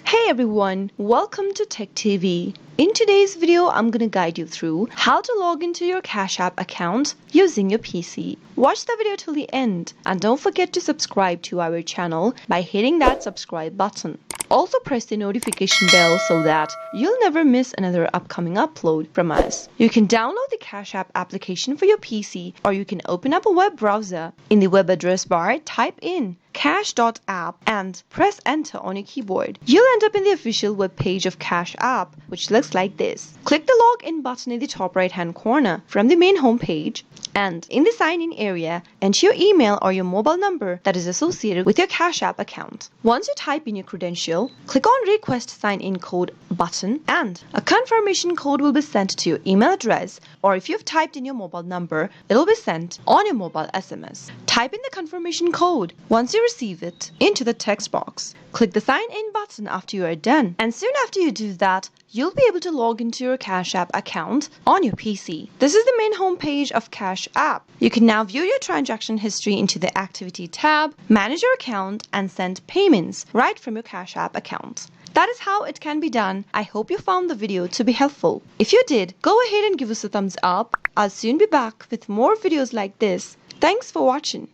Hey everyone, welcome to Tech TV. In today's video, I'm gonna guide you through how to log into your CashApp account using your PC. Watch the video till the end and don't forget to subscribe to our channel by hitting that subscribe button. Also press the notification bell so that you'll never miss another upcoming upload from us. You can download the CashApp application for your PC or you can open up a web browser. In the web address bar, type in cash.app and press enter on your keyboard. You'll end up in the official web page of CashApp, which looks like this. Click the login button in the top right hand corner from the main home page, and in the sign in area, enter your email or your mobile number that is associated with your CashApp account. Once you type in your credential, click on request sign in code button and a confirmation code will be sent to your email address, or if you've typed in your mobile number, it will be sent on your mobile SMS. Type in the confirmation code. Once you receive it, into the text box. Click the sign in button after you are done, and soon after you do that, you'll be able to log into your CashApp account on your PC. This is the main home page of CashApp. You can now view your transaction history into the Activity tab, manage your account, and send payments right from your CashApp account. That is how it can be done. I hope you found the video to be helpful. If you did, go ahead and give us a thumbs up. I'll soon be back with more videos like this. Thanks for watching.